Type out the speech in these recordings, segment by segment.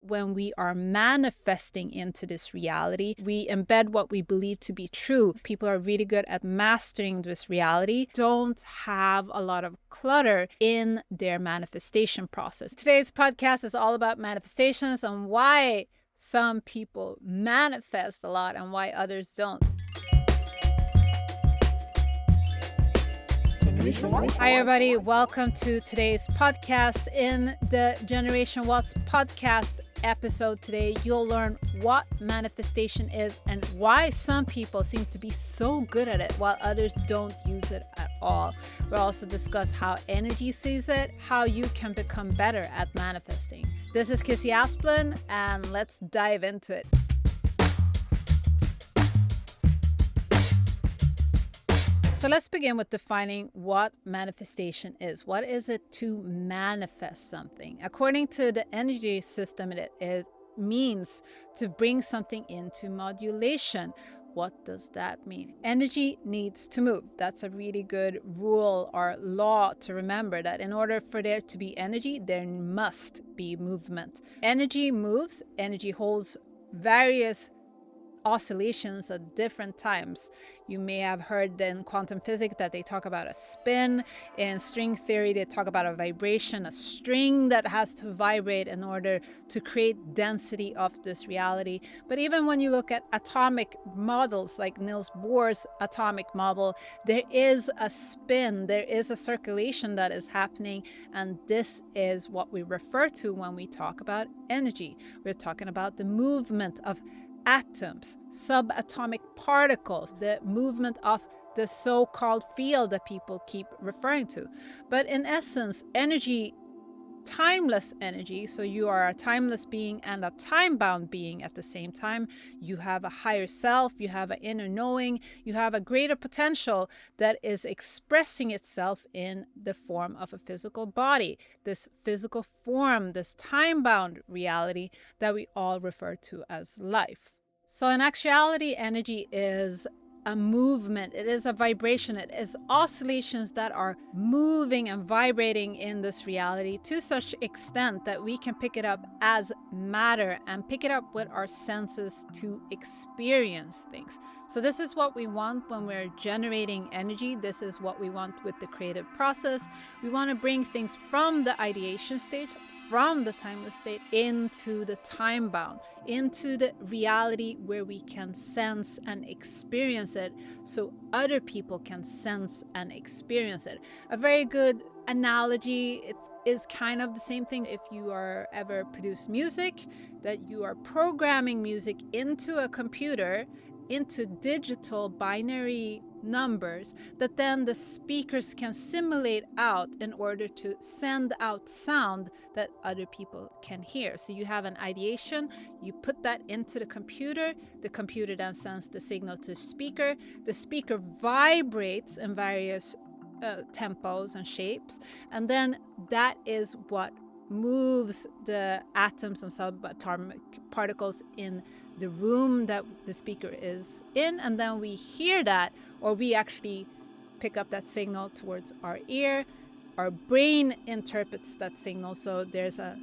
when we are manifesting into this reality, we embed what we believe to be true. People are really good at mastering this reality, don't have a lot of clutter in their manifestation process. Today's podcast is all about manifestations and why some people manifest a lot and why others don't. Hi, everybody. Welcome to today's podcast. In the Generation Watts podcast episode today, you'll learn what manifestation is and why some people seem to be so good at it while others don't use it at all. We'll also discuss how energy sees it, how you can become better at manifesting. This is Kissey Asplund, and let's dive into it. So let's begin with defining what manifestation is. What is it to manifest something? According to the energy system, it means to bring something into modulation. What does that mean? Energy needs to move. That's a really good rule or law to remember, that in order for there to be energy, there must be movement. Energy moves. Energy holds various oscillations at different times. You may have heard in quantum physics that they talk about a spin. In string theory, they talk about a vibration, a string that has to vibrate in order to create density of this reality. But even when you look at atomic models like Niels Bohr's atomic model, there is a spin, there is a circulation that is happening, and this is what we refer to when we talk about energy. We're talking about the movement of atoms, subatomic particles, the movement of the so-called field that people keep referring to. But in essence, energy, timeless energy, so you are a timeless being and a time-bound being at the same time. You have a higher self, you have an inner knowing, you have a greater potential that is expressing itself in the form of a physical body, this physical form, this time-bound reality that we all refer to as life. So in actuality, energy is a movement, it is a vibration, it is oscillations that are moving and vibrating in this reality to such extent that we can pick it up as matter and pick it up with our senses to experience things. So this is what we want when we're generating energy. This is what we want with the creative process. We want to bring things from the ideation stage, from the timeless state, into the time bound, into the reality where we can sense and experience it, so other people can sense and experience it. A very good analogy, it is kind of the same thing if you are ever produced music, that you are programming music into a computer, into digital binary numbers that then the speakers can simulate out in order to send out sound that other people can hear. So you have an ideation, you put that into the computer then sends the signal to the speaker vibrates in various tempos and shapes, and then that is what moves the atoms and subatomic particles in the room that the speaker is in, and then we hear that, or we actually pick up that signal towards our ear. Our brain interprets that signal, so there's an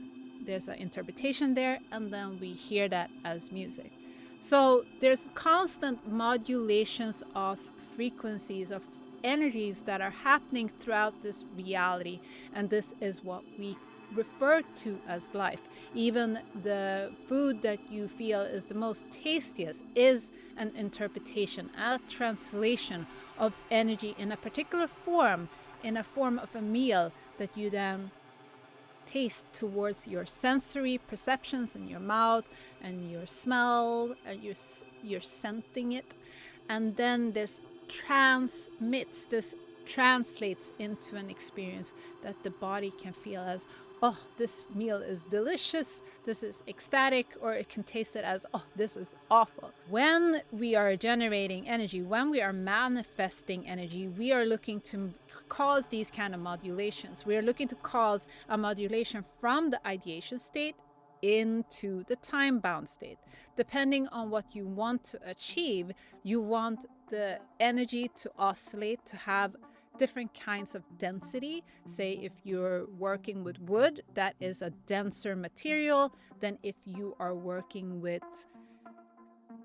interpretation there, and then we hear that as music. So there's constant modulations of frequencies, of energies that are happening throughout this reality, and this is what we refer to as life. Even the food that you feel is the most tastiest is an interpretation, a translation of energy in a particular form, in a form of a meal that you then taste towards your sensory perceptions in your mouth and your smell, and you're scenting it, and then this translates into an experience that the body can feel as, oh, this meal is delicious, this is ecstatic, or it can taste it as, oh, this is awful. When we are generating energy, when we are manifesting energy, we are looking to cause these kind of modulations. We are looking to cause a modulation from the ideation state into the time-bound state. Depending on what you want to achieve, you want the energy to oscillate, to have different kinds of density. Say if you're working with wood, that is a denser material than if you are working with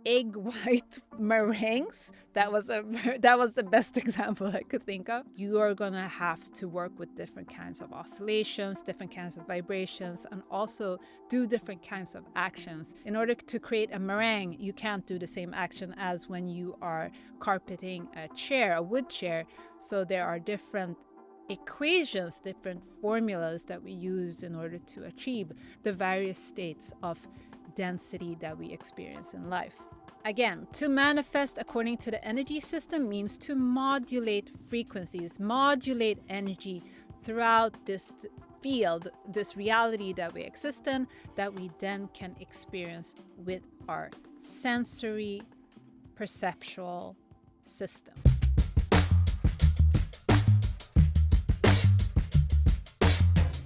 egg white meringues. That was the best example I could think of. You are gonna have to work with different kinds of oscillations, different kinds of vibrations, and also do different kinds of actions. In order to create a meringue, you can't do the same action as when you are carpeting a wood chair. So there are different equations, different formulas that we use in order to achieve the various states of density that we experience in life. Again, to manifest according to the energy system means to modulate frequencies, modulate energy throughout this field, this reality that we exist in, that we then can experience with our sensory perceptual system.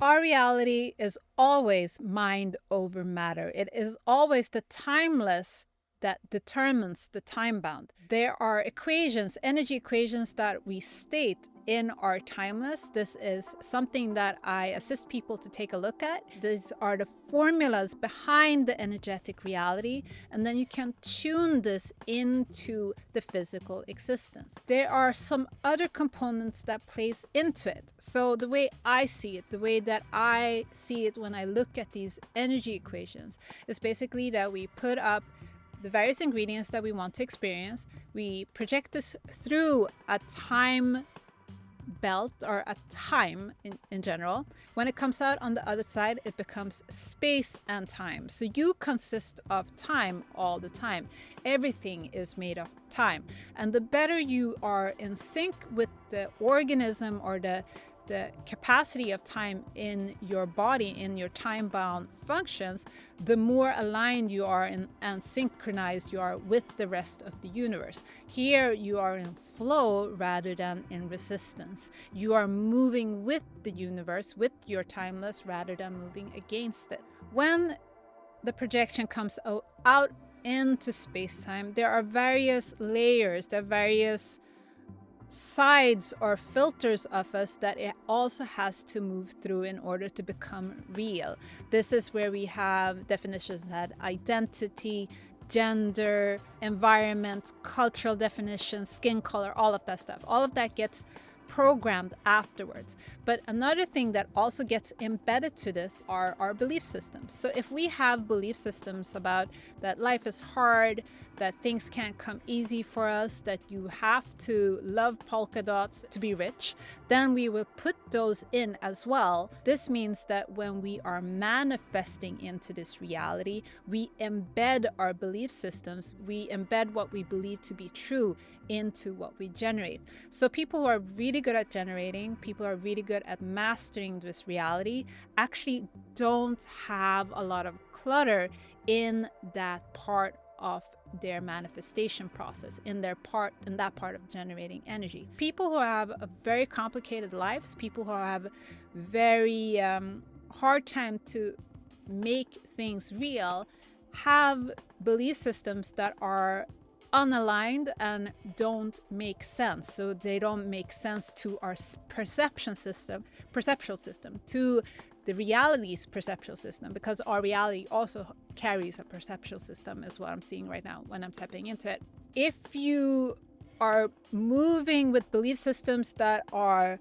Our reality is always mind over matter. It is always the timeless that determines the time bound. There are equations, energy equations that we state in our timeless. This is something that I assist people to take a look at. These are the formulas behind the energetic reality, and then you can tune this into the physical existence. There are some other components that plays into it. So the way I see it, the way that I see it when I look at these energy equations, is basically that we put up the various ingredients that we want to experience. We project this through a time belt, or a time in general. When it comes out on the other side, it becomes space and time. So you consist of time all the time. Everything is made of time. And the better you are in sync with the organism or the capacity of time in your body, in your time-bound functions, the more aligned you are and synchronized you are with the rest of the universe. Here you are in flow rather than in resistance. You are moving with the universe, with your timeless, rather than moving against it. When the projection comes out into space-time, there are various layers, there are various sides or filters of us that it also has to move through in order to become real. This is where we have definitions that identity, gender, environment, cultural definitions, skin color, all of that stuff. All of that gets programmed afterwards. But another thing that also gets embedded to this are our belief systems. So if we have belief systems about that life is hard, that things can't come easy for us, that you have to love polka dots to be rich, then we will put those in as well. This means that when we are manifesting into this reality, we embed our belief systems, we embed what we believe to be true into what we generate. So people who are really good at generating, people who are really good at mastering this reality, actually don't have a lot of clutter in that part of their manifestation process, in that part of generating energy. People who have a very complicated lives, people who have very hard time to make things real, have belief systems that are unaligned and don't make sense. So they don't make sense to our perceptual system, to the reality's perceptual system, because our reality also carries a perceptual system, is what I'm seeing right now when I'm tapping into it. If you are moving with belief systems that are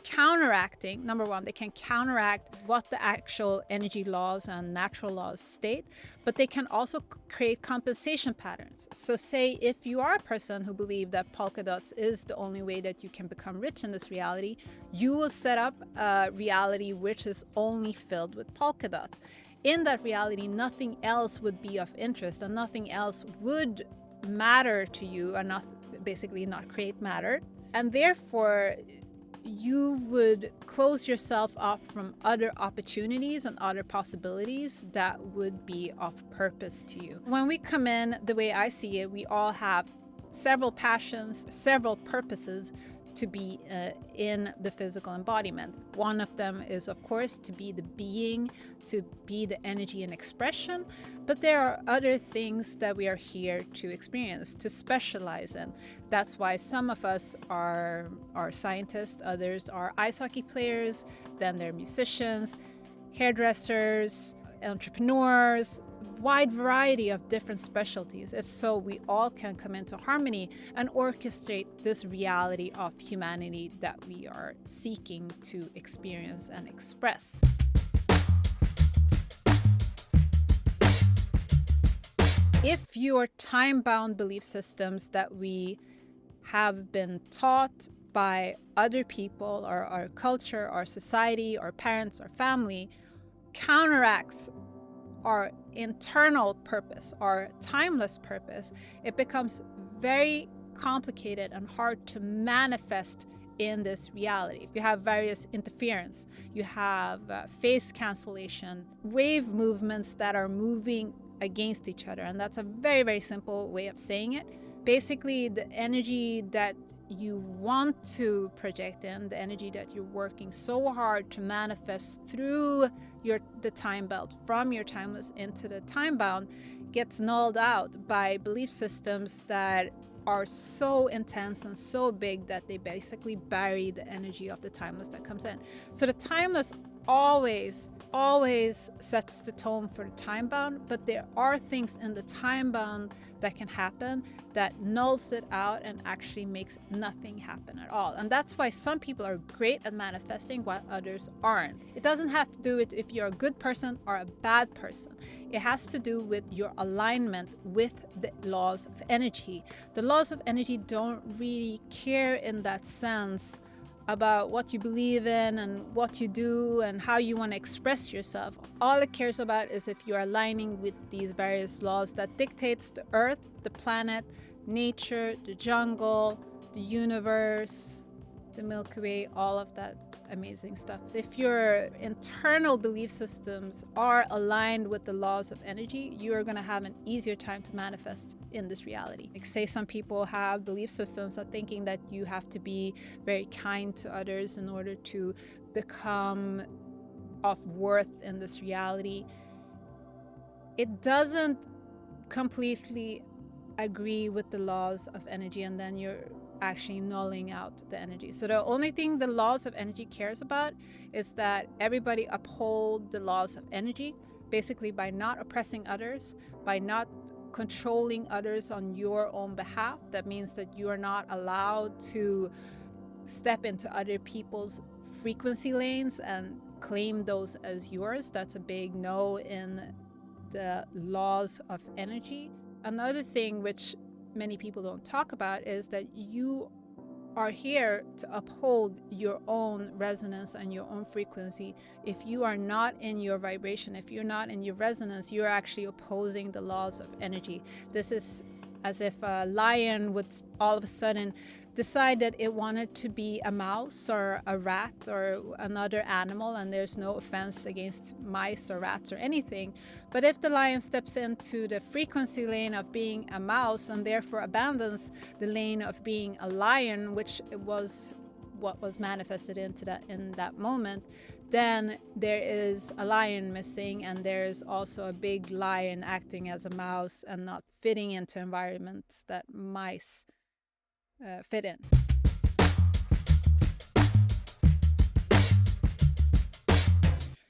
counteracting, number one, they can counteract what the actual energy laws and natural laws state, but they can also create compensation patterns. So say if you are a person who believes that polka dots is the only way that you can become rich in this reality, you will set up a reality which is only filled with polka dots. In that reality, nothing else would be of interest and nothing else would matter to you, and not create matter. And therefore, you would close yourself off from other opportunities and other possibilities that would be of purpose to you. When we come in, the way I see it, we all have several passions, several purposes to be in the physical embodiment. One of them is, of course, to be the being, to be the energy and expression. But there are other things that we are here to experience, to specialize in. That's why some of us are scientists, others are ice hockey players, then they're musicians, hairdressers, entrepreneurs, wide variety of different specialties. It's so we all can come into harmony and orchestrate this reality of humanity that we are seeking to experience and express. If your time-bound belief systems that we have been taught by other people or our culture, our society, our parents, our family, counteracts our internal purpose, our timeless purpose, it becomes very complicated and hard to manifest in this reality. You have various interference, you have phase cancellation, wave movements that are moving against each other, and that's a very, very simple way of saying it. Basically, the energy that you want to project in, the energy that you're working so hard to manifest through the time belt, from your timeless into the time bound, gets nulled out by belief systems that are so intense and so big that they basically bury the energy of the timeless that comes in. So the timeless always sets the tone for the time bound, but there are things in the time bound that can happen that nulls it out and actually makes nothing happen at all. And that's why some people are great at manifesting while others aren't. It doesn't have to do with if you're a good person or a bad person. It has to do with your alignment with the laws of energy. The laws of energy don't really care in that sense about what you believe in and what you do and how you want to express yourself. All it cares about is if you're aligning with these various laws that dictates the earth, the planet, nature, the jungle, the universe, the Milky Way, all of that amazing stuff. So if your internal belief systems are aligned with the laws of energy, you are going to have an easier time to manifest in this reality. Like, say some people have belief systems of thinking that you have to be very kind to others in order to become of worth in this reality. It doesn't completely agree with the laws of energy, and then you're actually nulling out the energy. So the only thing the laws of energy cares about is that everybody uphold the laws of energy, basically by not oppressing others, by not controlling others on your own behalf. That means that you are not allowed to step into other people's frequency lanes and claim those as yours. That's a big no in the laws of energy. Another thing which many people don't talk about is that you are here to uphold your own resonance and your own frequency. If you are not in your vibration, if you're not in your resonance, you're actually opposing the laws of energy. This is as if a lion would all of a sudden decide that it wanted to be a mouse or a rat or another animal, and there's no offense against mice or rats or anything. But if the lion steps into the frequency lane of being a mouse and therefore abandons the lane of being a lion, which was what was manifested in that moment, then there is a lion missing, and there's also a big lion acting as a mouse and not fitting into environments that mice fit in.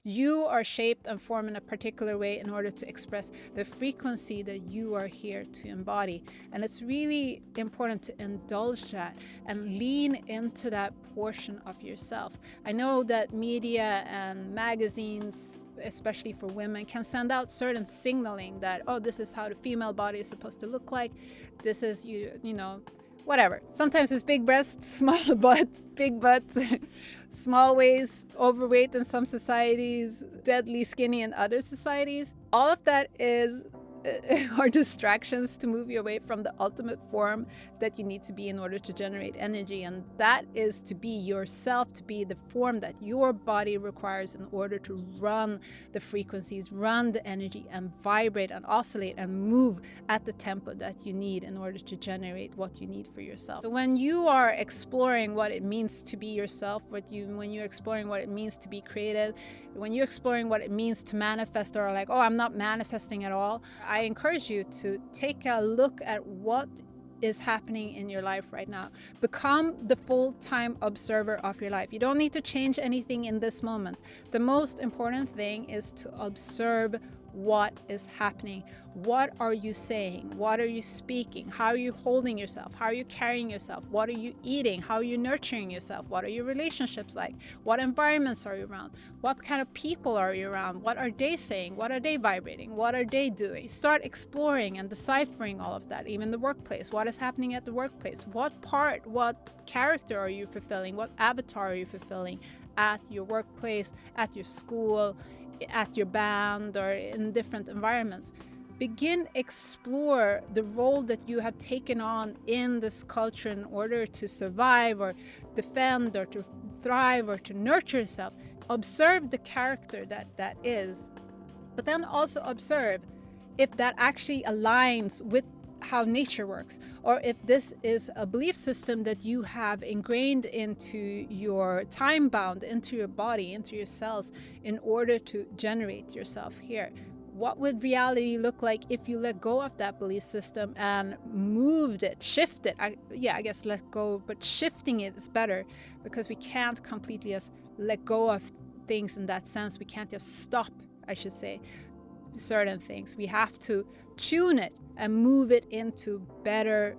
You are shaped and formed in a particular way in order to express the frequency that you are here to embody. And it's really important to indulge that and lean into that portion of yourself. I know that media and magazines, especially for women, can send out certain signaling that, oh, this is how the female body is supposed to look like. This is, you know, whatever. Sometimes it's big breasts, small butt, big butt, small waist, overweight in some societies, deadly skinny in other societies. All of that is are distractions to move you away from the ultimate form that you need to be in order to generate energy. And that is to be yourself, to be the form that your body requires in order to run the frequencies, run the energy, and vibrate and oscillate and move at the tempo that you need in order to generate what you need for yourself. So when you are exploring what it means to be yourself, when you're exploring what it means to be creative, when you're exploring what it means to manifest, or like, oh, I'm not manifesting at all, I encourage you to take a look at what is happening in your life right now. Become the full-time observer of your life. You don't need to change anything in this moment. The most important thing is to observe what is happening. What are you saying? What are you speaking? How are you holding yourself? How are you carrying yourself? What are you eating? How are you nurturing yourself? What are your relationships like? What environments are you around? What kind of people are you around? What are they saying? What are they vibrating? What are they doing? Start exploring and deciphering all of that, even the workplace. What is happening at the workplace? What character are you fulfilling? What avatar are you fulfilling at your workplace, at your school, at your band, or in different environments? Begin explore the role that you have taken on in this culture in order to survive or defend or to thrive or to nurture yourself. Observe the character that is, but then also observe if that actually aligns with how nature works, or if this is a belief system that you have ingrained into your time bound, into your body, into your cells, in order to generate yourself here. What would reality look like if you let go of that belief system and moved it, shift it? I guess let go, but shifting it is better, because we can't completely just let go of things in that sense. We can't just stop, I should say, certain things. We have to tune it and move it into better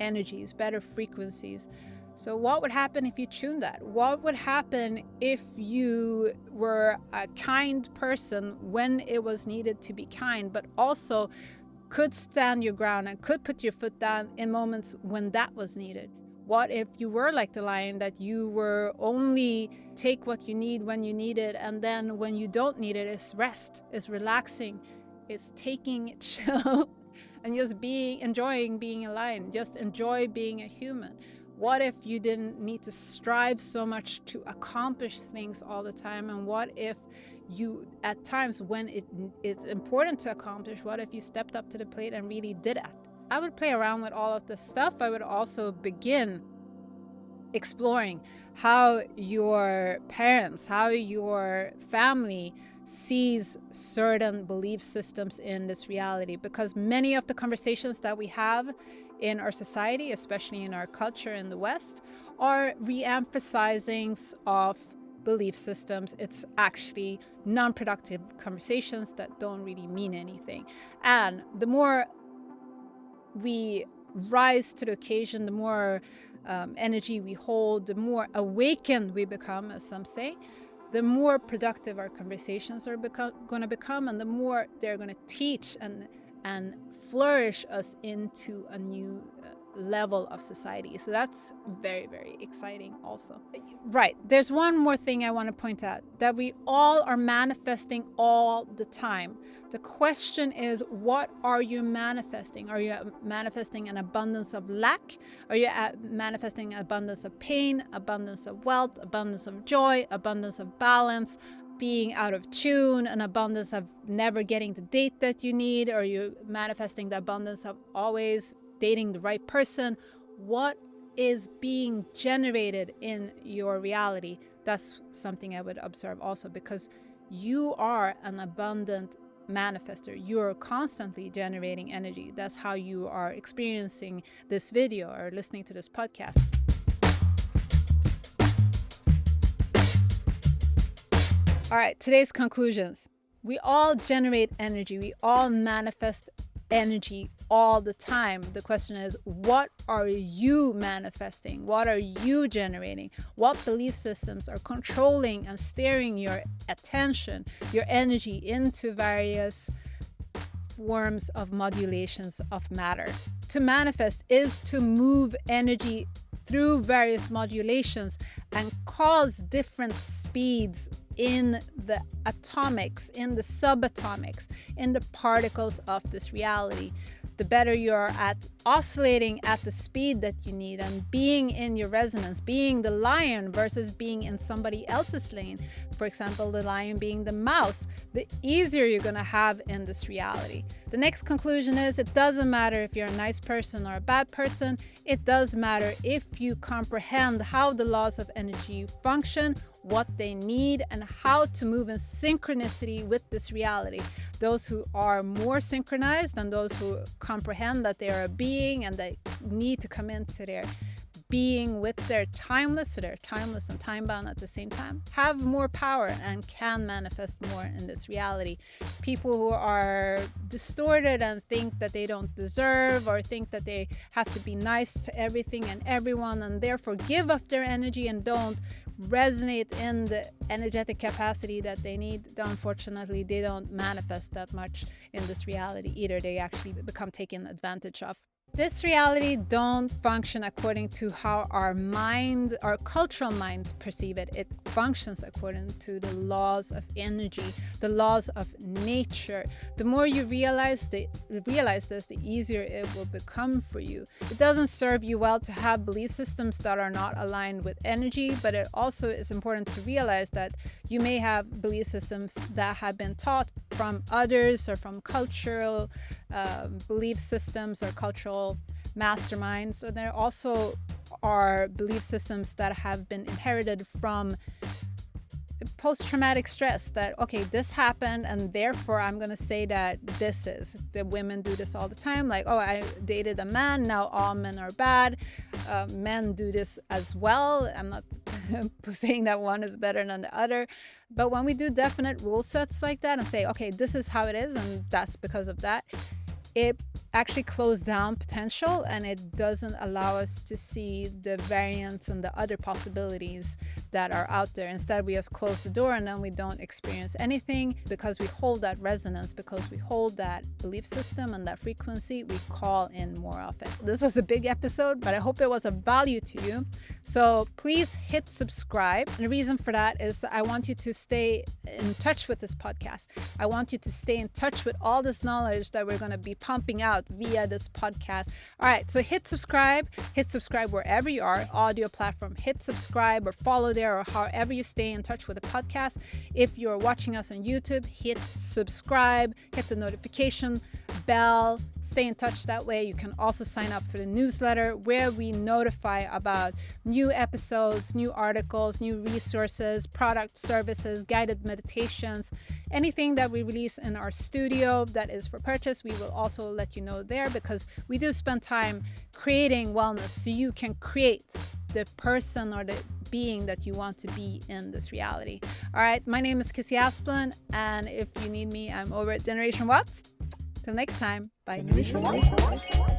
energies, better frequencies. So what would happen if you tune that? What would happen if you were a kind person when it was needed to be kind, but also could stand your ground and could put your foot down in moments when that was needed? What if you were like the lion, that you were only take what you need when you need it, and then when you don't need it, it's rest, it's relaxing, it's taking it chill and just enjoying being a lion, just enjoy being a human? What if you didn't need to strive so much to accomplish things all the time? And what if you, at times when it's important to accomplish, what if you stepped up to the plate and really did it? I would play around with all of this stuff. I would also begin exploring how your parents, how your family sees certain belief systems in this reality, because many of the conversations that we have in our society, especially in our culture in the West, are re-emphasizing of belief systems. It's actually non-productive conversations that don't really mean anything. And the more we rise to the occasion, the more energy we hold, the more awakened we become, as some say, the more productive our conversations are going to become, and the more they're going to teach and flourish us into a new level of society. So that's very, very exciting also. Right. There's one more thing I want to point out, that we all are manifesting all the time. The question is, what are you manifesting? Are you manifesting an abundance of lack? Are you manifesting an abundance of pain, abundance of wealth, abundance of joy, abundance of balance, being out of tune, an abundance of never getting the date that you need? Or are you manifesting the abundance of always dating the right person? What is being generated in your reality? That's something I would observe also, because you are an abundant manifester. You're constantly generating energy. That's how you are experiencing this video or listening to this podcast. All right, today's conclusions. We all generate energy. We all manifest energy all the time. The question is, what are you manifesting? What are you generating? What belief systems are controlling and steering your attention, your energy into various forms of modulations of matter? To manifest is to move energy through various modulations and cause different speeds in the atomics, in the subatomics, in the particles of this reality, the better you are at oscillating at the speed that you need and being in your resonance, being the lion versus being in somebody else's lane. For example, the lion being the mouse, the easier you're going to have in this reality. The next conclusion is it doesn't matter if you're a nice person or a bad person. It does matter if you comprehend how the laws of energy function, what they need, and how to move in synchronicity with this reality. Those who are more synchronized and those who comprehend that they are a being and they need to come into their being with their timeless, so they're timeless and time-bound at the same time, have more power and can manifest more in this reality. People who are distorted and think that they don't deserve or think that they have to be nice to everything and everyone and therefore give up their energy and don't resonate in the energetic capacity that they need, unfortunately, they don't manifest that much in this reality either. They actually become taken advantage of. This reality don't function according to how our mind, our cultural minds perceive it. It functions according to the laws of energy, the laws of nature. The more you realize this, the easier it will become for you. It doesn't serve you well to have belief systems that are not aligned with energy, but it also is important to realize that you may have belief systems that have been taught from others or from cultural belief systems or cultural masterminds. So there also are belief systems that have been inherited from post-traumatic stress, that okay, this happened and therefore I'm going to say that this is. The women do this all the time, like, oh, I dated a man, now all men are bad. Men do this as well. I'm not saying that one is better than the other, but when we do definite rule sets like that and say, okay, this is how it is and that's because of that, it actually closes down potential and it doesn't allow us to see the variance and the other possibilities that are out there. Instead, we just close the door and then we don't experience anything because we hold that resonance, because we hold that belief system and that frequency. We call in more of it. This was a big episode, but I hope it was of value to you. So please hit subscribe. And the reason for that is I want you to stay in touch with this podcast. I want you to stay in touch with all this knowledge that we're going to be pumping out via this podcast. All right, so hit subscribe wherever you are, audio platform, hit subscribe or follow there or however you stay in touch with the podcast. If you're watching us on YouTube, hit subscribe, hit the notification bell, stay in touch that way. You can also sign up for the newsletter where we notify about new episodes, new articles, new resources, product services, guided meditations, anything that we release in our studio that is for purchase. We will also let you know there because we do spend time creating wellness so you can create the person or the being that you want to be in this reality. All right, my name is Kissey Asplund, and if you need me, I'm over at Generation Watts. Till next time, bye. Generation Watts.